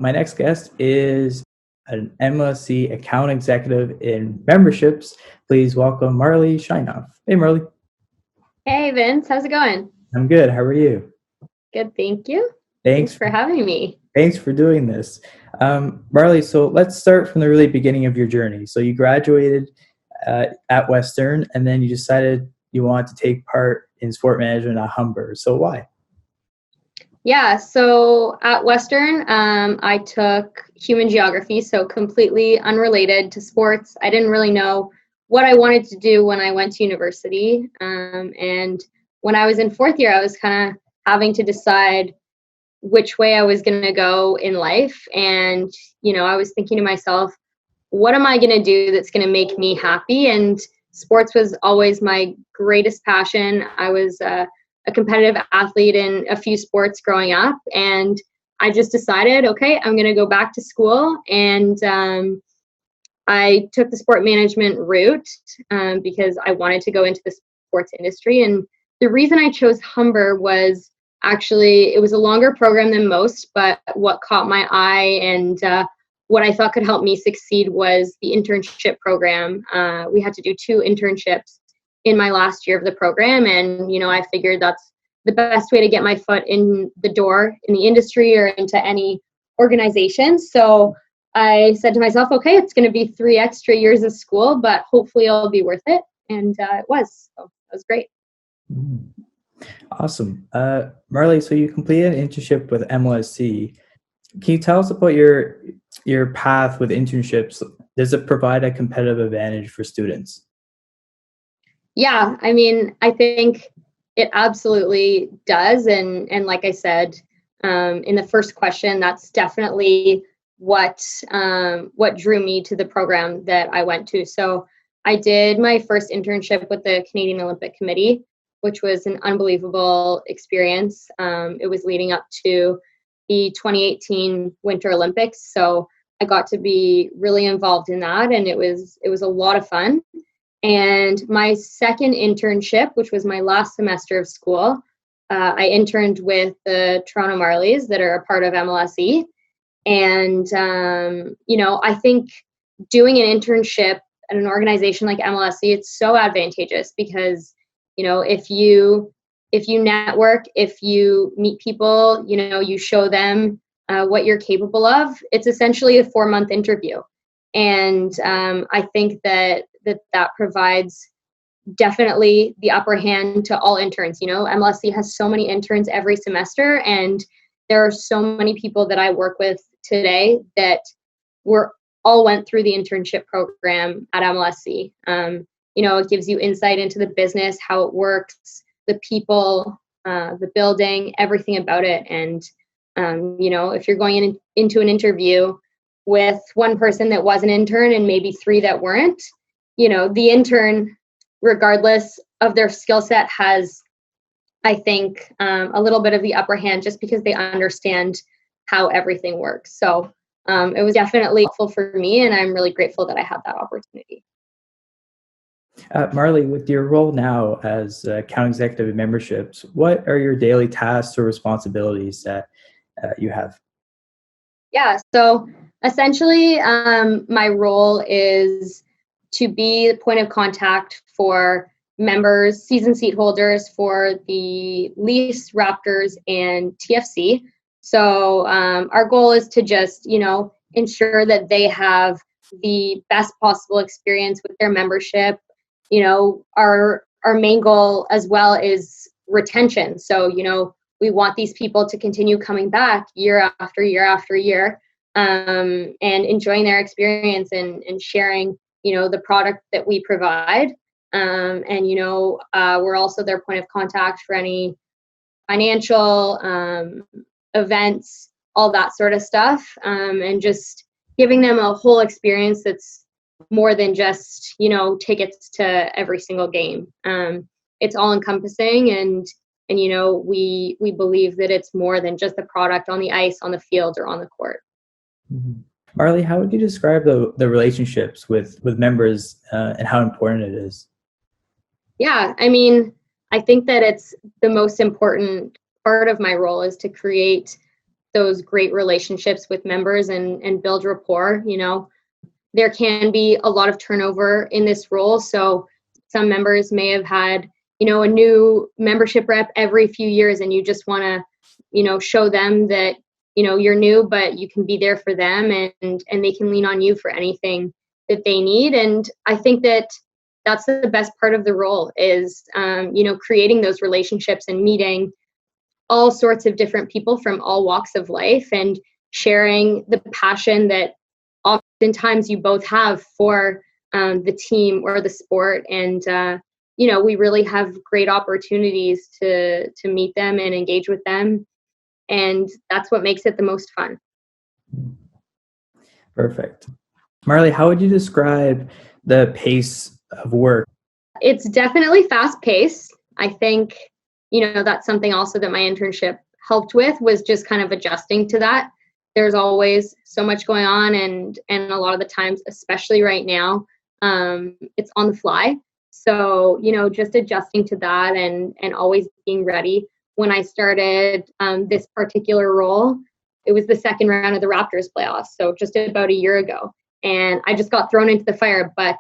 My next guest is an MLSE account executive in memberships. Please welcome Marlee Shinoff. Hey, Marlee. Hey Vince, how's it going? I'm good. How are you? Good, thank you. Thanks Thanks. for having me. Thanks for doing this. Marlee, so let's start from the really beginning of your journey. So you graduated at Western, and then you decided you wanted to take part in sport management at Humber. So why? Yeah, so at Western, I took human geography, so completely unrelated to sports. I didn't really know what I wanted to do when I went to university. And when I was in fourth year, I was kind of having to decide which way I was going to go in life. And, I was thinking to myself, what am I going to do that's going to make me happy? And sports was always my greatest passion. I was a competitive athlete in a few sports growing up, and I just decided, okay, I'm going to go back to school. And I took the sport management route because I wanted to go into the sports industry. And the reason I chose Humber was actually, it was a longer program than most, but what caught my eye and what I thought could help me succeed was the internship program. We had to do 2 internships in my last year of the program. And, I figured that's the best way to get my foot in the door in the industry or into any organization. So I said to myself, okay, it's going to be 3 extra years of school, but hopefully it'll be worth it. And it was. So it was great. Awesome. Marlee, so you completed an internship with MLSE. Can you tell us about your path with internships? Does it provide a competitive advantage for students? Yeah, I mean, I think it absolutely does. And like I said, in the first question, that's definitely what drew me to the program that I went to. So I did my first internship with the Canadian Olympic Committee, which was an unbelievable experience. It was leading up to the 2018 Winter Olympics. So I got to be really involved in that, and it was a lot of fun. And my second internship, which was my last semester of school, I interned with the Toronto Marlies that are a part of MLSE. And, I think doing an internship at an organization like MLSE, it's so advantageous because, if you network, if you meet people, you show them what you're capable of, it's essentially a 4-month interview. And I think that provides definitely the upper hand to all interns. MLSE has so many interns every semester, and there are so many people that I work with today that all went through the internship program at MLSE. It gives you insight into the business, how it works, the people, the building, everything about it. And, if you're going into an interview with one person that was an intern and maybe 3 that weren't, the intern, regardless of their skill set, has, I think, a little bit of the upper hand just because they understand how everything works. So it was definitely helpful for me, and I'm really grateful that I had that opportunity. Marlee, with your role now as account executive in memberships, what are your daily tasks or responsibilities that you have? Yeah, so essentially my role is to be the point of contact for members, season seat holders for the Leafs, Raptors, and TFC. So our goal is to just, ensure that they have the best possible experience with their membership. Our main goal as well is retention. So, we want these people to continue coming back year after year after year, and enjoying their experience and sharing, the product that we provide. We're also their point of contact for any financial events, all that sort of stuff, and just giving them a whole experience that's more than just, tickets to every single game. It's all encompassing, and we believe that it's more than just the product on the ice, on the field, or on the court. Mm-hmm. Marlee, how would you describe the relationships with members and how important it is? Yeah, I mean, I think that it's the most important part of my role is to create those great relationships with members and build rapport. There can be a lot of turnover in this role. So some members may have had, a new membership rep every few years, and you just want to, show them that, you're new, but you can be there for them, and they can lean on you for anything that they need. And I think that that's the best part of the role is, creating those relationships and meeting all sorts of different people from all walks of life and sharing the passion that oftentimes you both have for the team or the sport. And, we really have great opportunities to meet them and engage with them. And that's what makes it the most fun. Perfect. Marlee, how would you describe the pace of work? It's definitely fast paced. I think, that's something also that my internship helped with, was just kind of adjusting to that. There's always so much going on, and a lot of the times, especially right now, it's on the fly. So, just adjusting to that and always being ready. When I started this particular role, it was the second round of the Raptors playoffs, so just about a year ago. And I just got thrown into the fire, but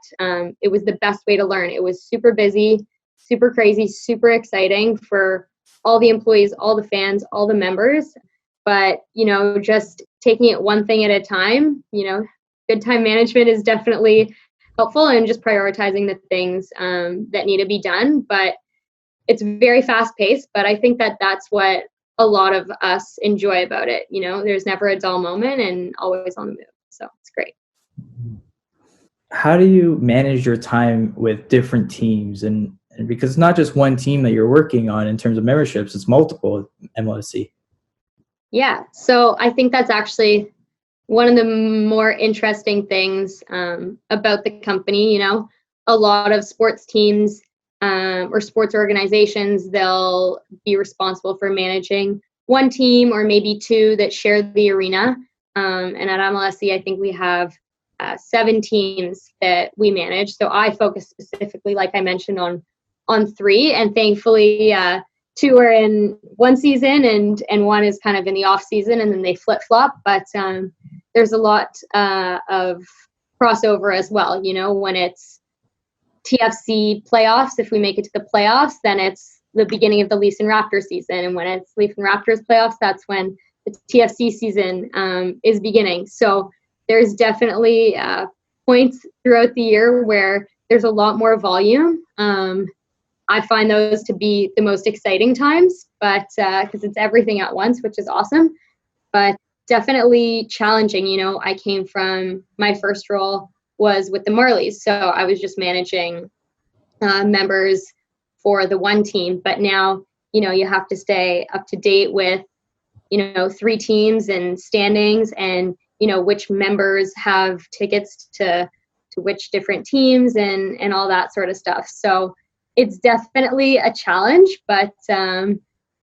it was the best way to learn. It was super busy, super crazy, super exciting for all the employees, all the fans, all the members. But, just taking it one thing at a time, good time management is definitely helpful, and just prioritizing the things that need to be done. But it's very fast paced, but I think that that's what a lot of us enjoy about it. There's never a dull moment and always on the move. So it's great. How do you manage your time with different teams? And because it's not just one team that you're working on in terms of memberships, it's multiple MLSE. Yeah. So I think that's actually one of the more interesting things about the company. A lot of sports teams or sports organizations, they'll be responsible for managing one team or maybe two that share the arena. And at MLSE, I think we have 7 teams that we manage. So I focus specifically, like I mentioned, on 3, and thankfully 2 are in one season and 1 is kind of in the off season, and then they flip flop. But there's a lot of crossover as well. When it's TFC playoffs, if we make it to the playoffs, then it's the beginning of the Leafs and Raptors season. And when it's Leafs and Raptors playoffs, that's when the TFC season is beginning. So there's definitely points throughout the year where there's a lot more volume. I find those to be the most exciting times, but because it's everything at once, which is awesome, but definitely challenging. I came from, my first role was with the Marleys, so I was just managing members for the one team, but now, you have to stay up to date with, 3 teams and standings, and, which members have tickets to which different teams and all that sort of stuff. So it's definitely a challenge, but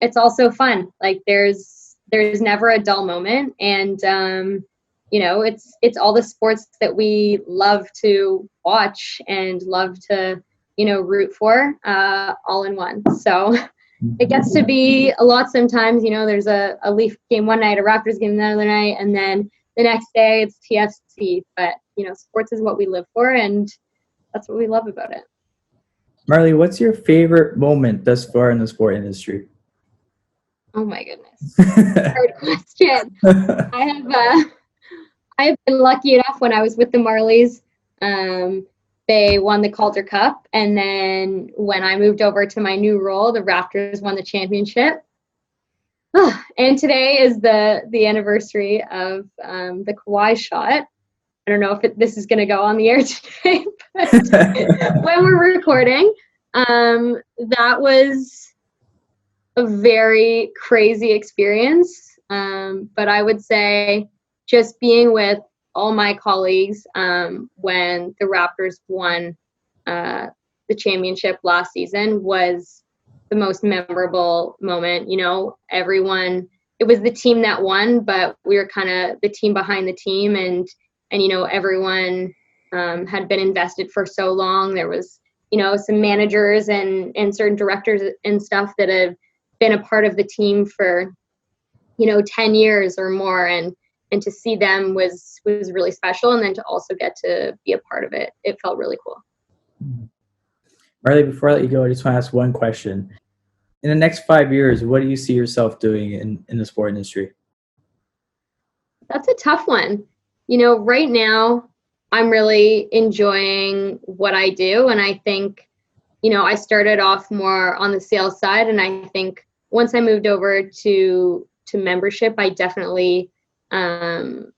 it's also fun. Like there's never a dull moment, and it's all the sports that we love to watch and love to root for all in one. So it gets to be a lot sometimes. There's a Leaf game one night, a Raptors game the other night, and then the next day it's TFC. But sports is what we live for, and that's what we love about it. Marlee, what's your favorite moment thus far in the sport industry? Oh my goodness. Hard question. I have been lucky enough when I was with the Marleys. They won the Calder Cup, and then when I moved over to my new role, the Raptors won the championship. And today is the anniversary of the Kawhi shot. I don't know if this is going to go on the air today, but when we're recording, that was a very crazy experience. But I would say just being with all my colleagues when the Raptors won the championship last season was the most memorable moment. Everyone, it was the team that won, but we were kind of the team behind the team, and everyone had been invested for so long. There was some managers and certain directors and stuff that have been a part of the team for 10 years or more, and to see them was really special. And then to also get to be a part of it, it felt really cool. Marlee, before I let you go, I just want to ask one question. In the next 5 years, what do you see yourself doing in the sport industry? That's a tough one. Right now I'm really enjoying what I do, and I think I started off more on the sales side, and I think once I moved over to membership, I definitely found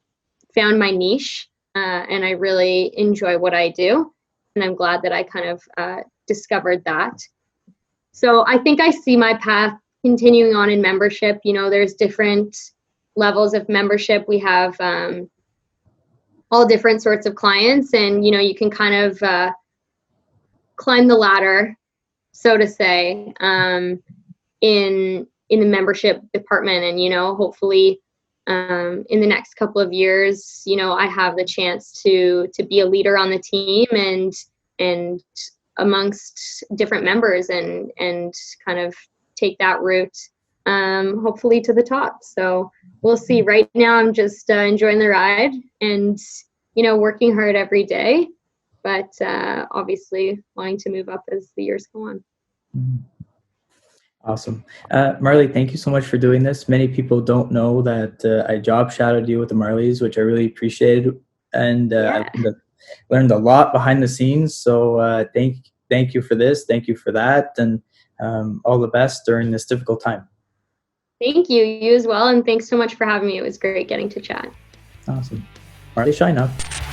my niche, and I really enjoy what I do, and I'm glad that I kind of discovered that. So I think I see my path continuing on in membership. There's different levels of membership. We have all different sorts of clients, and you can kind of climb the ladder, so to say, in the membership department. And hopefully in the next couple of years, I have the chance to be a leader on the team and amongst different members, and kind of take that route, hopefully to the top. So we'll see. Right now I'm just enjoying the ride and working hard every day, but obviously wanting to move up as the years go on. Awesome. Marlee, thank you so much for doing this. Many people don't know that I job shadowed you with the Marleys, which I really appreciated, and Yeah. I learned a lot behind the scenes. So thank you for this. Thank you for that, and all the best during this difficult time. Thank you. You as well. And thanks so much for having me. It was great getting to chat. Awesome. Marlee Shinoff.